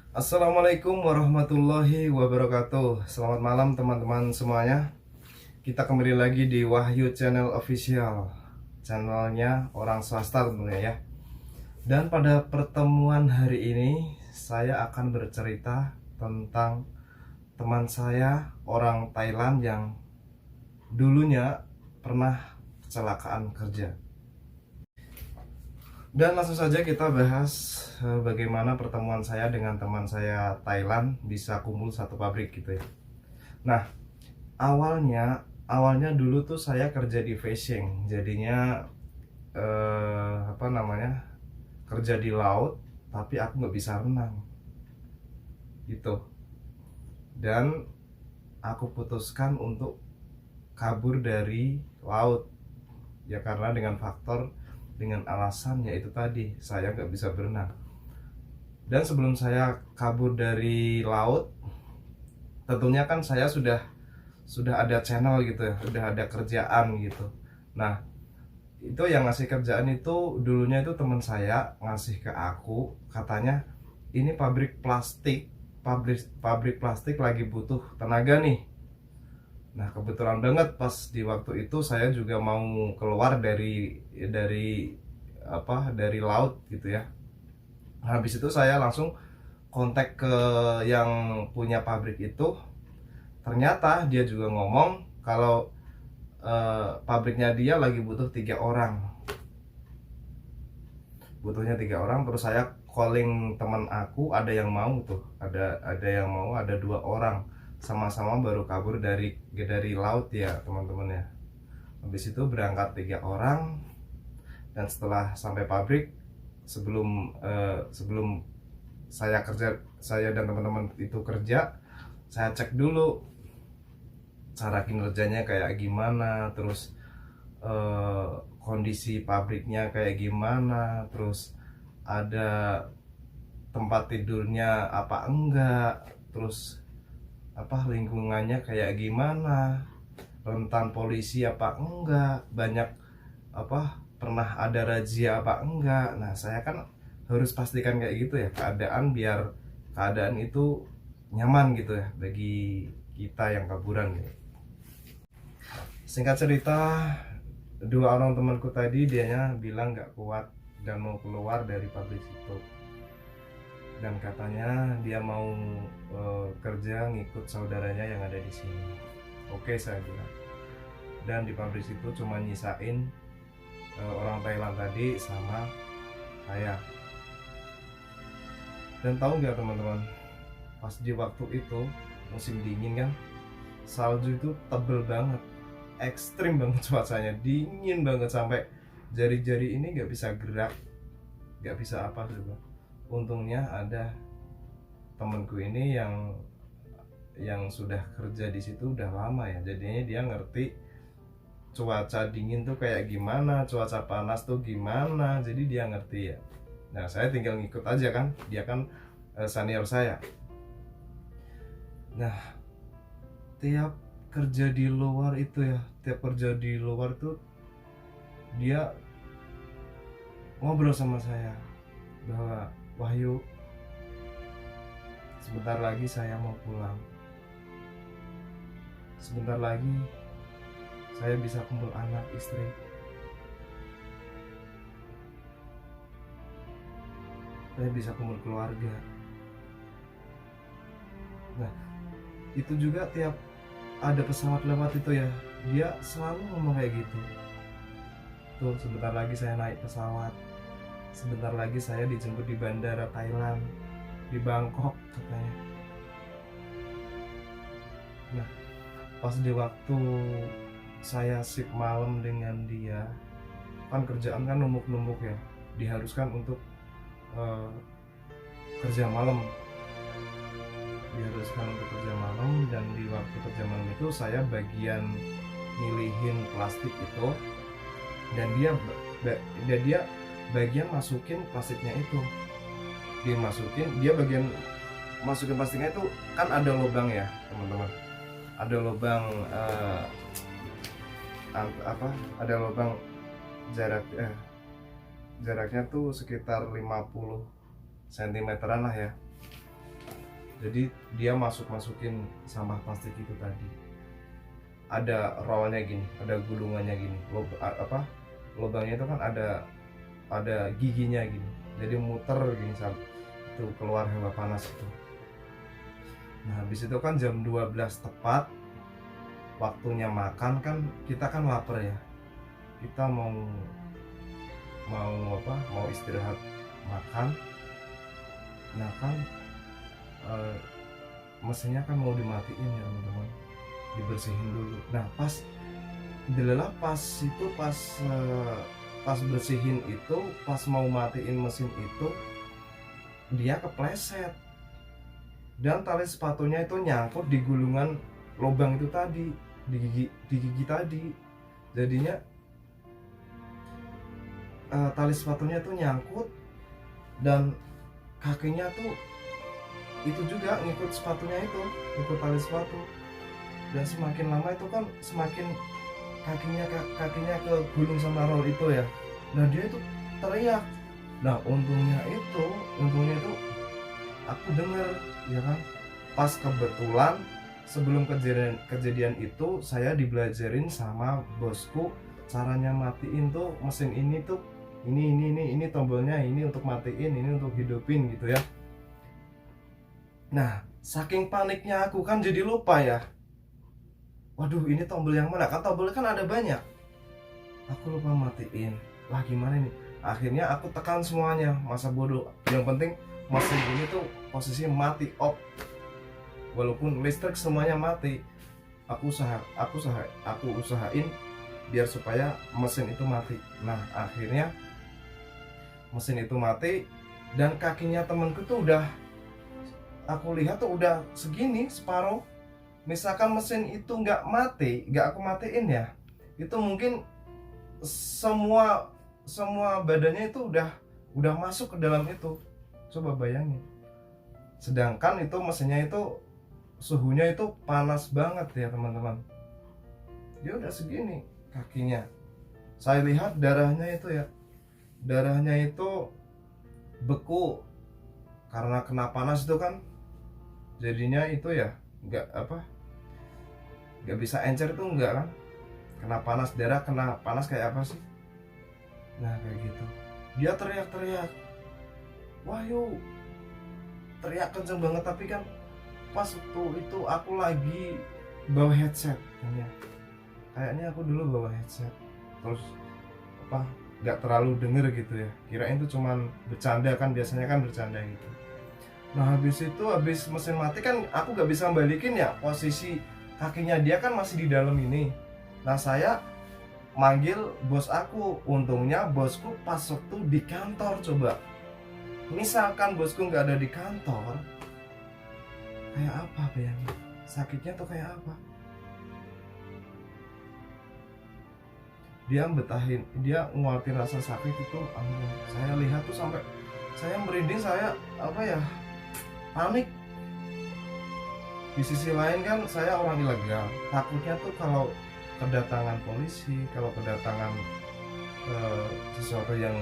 Assalamualaikum warahmatullahi wabarakatuh. Selamat malam teman-teman semuanya. Kita kembali lagi di Wahyu Channel Official, channelnya orang swasta tentunya ya. Dan pada pertemuan hari ini saya akan bercerita tentang teman saya orang Thailand yang dulunya pernah kecelakaan kerja. Dan langsung saja kita bahas bagaimana pertemuan saya dengan teman saya Thailand bisa kumpul satu pabrik gitu ya. Nah, awalnya dulu tuh saya kerja di fishing, jadinya kerja di laut, tapi aku nggak bisa renang gitu. Dan aku putuskan untuk kabur dari laut ya, karena dengan alasan yaitu tadi saya nggak bisa berenang. Dan sebelum saya kabur dari laut, tentunya kan saya sudah ada channel gitu ya, sudah ada kerjaan gitu. Nah, itu yang ngasih kerjaan itu dulunya itu teman saya ngasih ke aku, katanya ini pabrik plastik lagi butuh tenaga nih. Nah, kebetulan banget pas di waktu itu saya juga mau keluar dari laut gitu ya. Nah, habis itu saya langsung kontak ke yang punya pabrik itu. Ternyata dia juga ngomong kalau pabriknya dia lagi butuhnya tiga orang. Terus saya calling teman aku, ada yang mau tuh, ada 2 orang, sama-sama baru kabur dari laut ya teman-teman ya. Habis itu berangkat 3 orang, dan setelah sampai pabrik, sebelum saya dan teman-teman itu kerja, saya cek dulu cara kinerjanya kayak gimana, terus kondisi pabriknya kayak gimana, terus ada tempat tidurnya apa enggak, terus lingkungannya kayak gimana, rentan polisi apa enggak, pernah ada razia apa enggak. Nah, saya kan harus pastikan kayak gitu ya, biar keadaan itu nyaman gitu ya bagi kita yang kaburan gitu. Singkat cerita, 2 orang temanku tadi dianya bilang nggak kuat dan mau keluar dari pabrik situ, dan katanya dia mau kerja ngikut saudaranya yang ada di sini. Oke, saya bilang. Dan di pabrik situ cuma nyisain orang Thailand tadi sama saya. Dan tahu nggak teman-teman, pas di waktu itu musim dingin kan, salju itu tebel banget, ekstrim banget cuacanya, dingin banget sampai jari-jari ini nggak bisa gerak, nggak bisa apa coba. Untungnya ada temanku ini yang sudah kerja di situ udah lama ya, jadinya dia ngerti cuaca dingin tuh kayak gimana, cuaca panas tuh gimana, jadi dia ngerti ya. Nah, saya tinggal ngikut aja kan, dia kan senior saya. Nah, tiap kerja di luar tuh dia ngobrol sama saya bahwa, Wahyu, sebentar lagi saya mau pulang, sebentar lagi saya bisa kumpul anak istri, saya bisa kumpul keluarga. Nah, itu juga tiap ada pesawat lewat itu ya, dia selalu ngomong kayak gitu. Tuh, sebentar lagi saya naik pesawat, sebentar lagi saya dijemput di bandara Thailand, di Bangkok katanya. Nah, pas di waktu saya shift malam dengan dia, kan kerjaan kan numpuk-numpuk ya, diharuskan untuk kerja malam, dan di waktu kerja malam itu saya bagian milihin plastik itu, dan dia bagian masukin plastiknya itu, dia bagian masukin plastiknya itu kan ada lubang ya teman-teman, ada lubang ada lubang jaraknya tuh sekitar 50 cm lah ya. Jadi dia masukin sampah plastik itu tadi. Ada rollnya gini, ada gulungannya gini. Lubangnya itu kan ada giginya gini. Jadi muter gini sampai itu keluar hewa panas itu. Nah, habis itu kan jam 12 tepat waktunya makan, kan kita kan lapar ya. Kita mau istirahat makan. Nah kan mesinnya kan mau dimatiin ya teman-teman, dibersihin dulu. Nah pas bersihin itu, pas mau matiin mesin itu, dia kepleset dan tali sepatunya itu nyangkut di gulungan lubang itu tadi, di gigi tadi. Jadinya tali sepatunya itu nyangkut dan kakinya tuh itu juga ngikut sepatunya itu, ngikut tali sepatu. Dan semakin lama itu kan semakin kakinya ke gulung sama roll itu ya. Nah dia itu teriak. Nah untungnya itu aku dengar ya kan, pas kebetulan sebelum kejadian itu saya dibelajarin sama bosku caranya matiin tuh mesin ini tuh, ini tombolnya, ini untuk matiin, ini untuk hidupin gitu ya. Nah saking paniknya aku kan jadi lupa ya, waduh ini tombol yang mana, kan tombolnya kan ada banyak, aku lupa matiin. Wah gimana nih, akhirnya aku tekan semuanya, masa bodoh, yang penting mesin ini tuh posisi mati off, walaupun listrik semuanya mati. Aku usahain biar supaya mesin itu mati. Nah akhirnya mesin itu mati dan kakinya temenku tuh udah, aku lihat tuh udah segini separuh. Misalkan mesin itu nggak aku matiin ya, itu mungkin semua badannya itu udah masuk ke dalam itu. Coba bayangin. Sedangkan itu mesinnya itu suhunya itu panas banget ya teman-teman. Dia udah segini kakinya. Saya lihat darahnya itu beku karena kena panas itu kan. Jadinya itu ya nggak bisa encer itu, enggak kan, kena panas, darah kena panas kayak apa sih. Nah kayak gitu, dia teriak-teriak, wah yuk, teriak kenceng banget. Tapi kan pas waktu itu aku lagi bawa headset, kayaknya aku dulu bawa headset, terus nggak terlalu denger gitu ya, kirain itu cuman bercanda kan, biasanya kan bercanda gitu. Nah habis mesin mati kan aku nggak bisa balikin ya, posisi kakinya dia kan masih di dalam ini. Nah saya manggil bos aku, untungnya bosku pas waktu di kantor. Coba misalkan bosku nggak ada di kantor, kayak apa bayangin, sakitnya tuh kayak apa. Dia nguatin rasa sakit itu, saya lihat tuh sampai saya merinding, saya panik. Di sisi lain kan saya orang ilegal, takutnya tuh kalau kedatangan polisi, kalau kedatangan sesuatu yang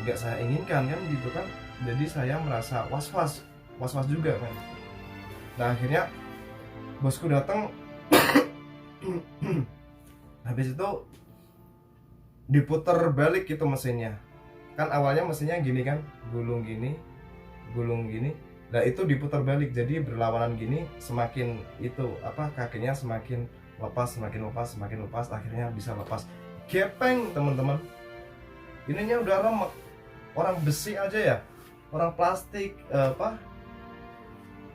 nggak saya inginkan kan gitu kan. Jadi saya merasa was-was juga kan. Nah akhirnya bosku datang. Habis itu diputer balik gitu mesinnya. Kan awalnya mesinnya gini kan, gulung gini. Nah itu diputar balik, jadi berlawanan gini, semakin itu kakinya semakin lepas, akhirnya bisa lepas. Gepeng teman-teman, ininya udah remek. Orang besi aja ya, orang plastik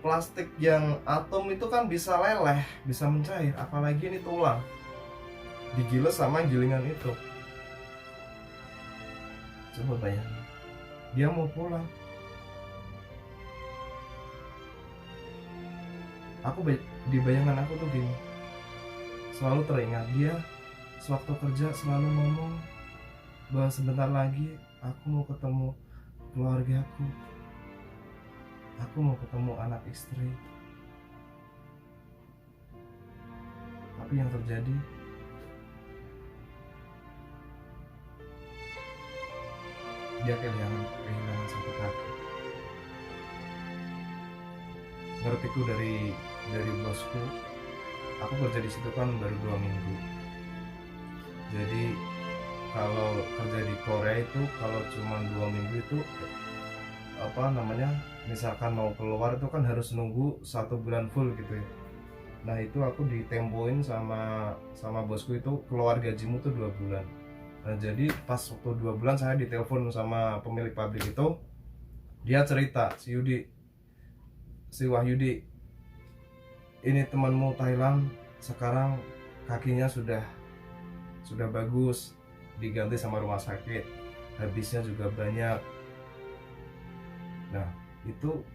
plastik yang atom itu kan bisa leleh, bisa mencair, apalagi ini tulang digiles sama gilingan itu. Coba bayangin, dia mau pulang. Di bayangan aku tuh gini, selalu teringat dia sewaktu kerja selalu ngomong bahwa sebentar lagi aku mau ketemu keluargaku, aku mau ketemu anak istri. Tapi yang terjadi, dia kehilangan satu kaki. ngertiku dari bosku, aku kerja di situ kan baru 2 minggu. Jadi kalau kerja di Korea itu kalau cuma 2 minggu itu apa namanya, misalkan mau keluar itu kan harus nunggu 1 bulan full gitu ya. Nah itu aku ditempoin sama bosku itu, keluar gajimu tuh 2 bulan. Nah jadi pas waktu 2 bulan saya ditelepon sama pemilik pabrik itu, dia cerita, si Wahyudi, ini temanmu Thailand sekarang kakinya sudah bagus, diganti sama rumah sakit, habisnya juga banyak. Nah itu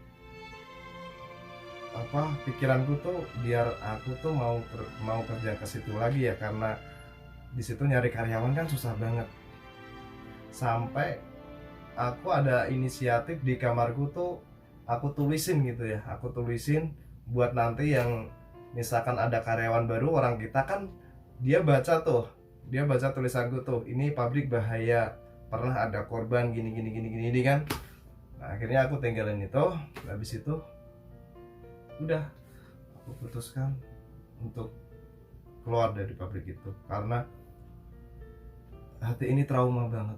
apa, pikiranku tuh biar aku tuh mau kerja ke situ lagi ya, karena di situ nyari karyawan kan susah banget. Sampai aku ada inisiatif di kamarku tuh, aku tulisin gitu ya, aku tulisin buat nanti yang misalkan ada karyawan baru, orang kita kan dia baca tulisanku tuh, ini pabrik bahaya, pernah ada korban gini gini gini gini kan. Nah akhirnya aku tinggalin itu. Habis itu udah aku putuskan untuk keluar dari pabrik itu, karena hati ini trauma banget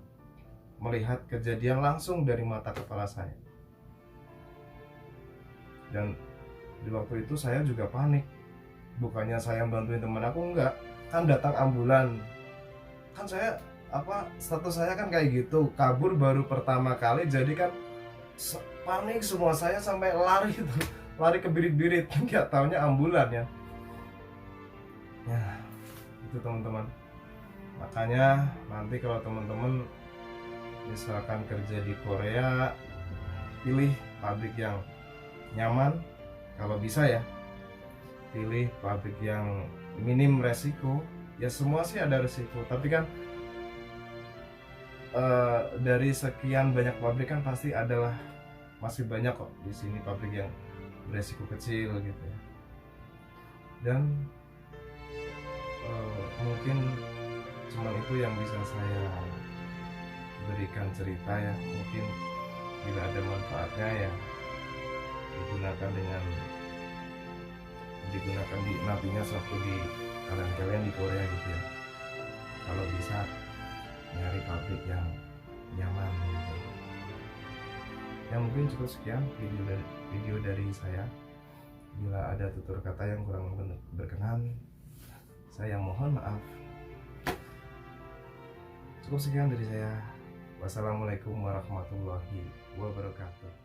melihat kejadian langsung dari mata kepala saya. Dan di waktu itu saya juga panik, bukannya saya bantuin teman aku, enggak, kan datang ambulan, kan saya apa, status saya kan kayak gitu, kabur baru pertama kali, jadi kan panik semua saya sampai lari itu, lari ke birit-birit, nggak taunya ambulan ya. Ya itu teman-teman, makanya nanti kalau teman-teman misalkan kerja di Korea, pilih pabrik yang nyaman, kalau bisa ya pilih pabrik yang minim resiko. Ya semua sih ada resiko, tapi kan dari sekian banyak pabrik kan pasti adalah, masih banyak kok di sini pabrik yang beresiko kecil gitu ya. Dan mungkin cuma itu yang bisa saya berikan cerita ya. Mungkin bila ada manfaatnya ya digunakan di nantinya suatu di kalian di Korea gitu ya, kalau bisa nyari pabrik yang nyaman gitu. Ya mungkin cukup sekian video dari saya. Bila ada tutur kata yang kurang berkenan, saya mohon maaf. Cukup sekian dari saya. Wassalamualaikum warahmatullahi wabarakatuh.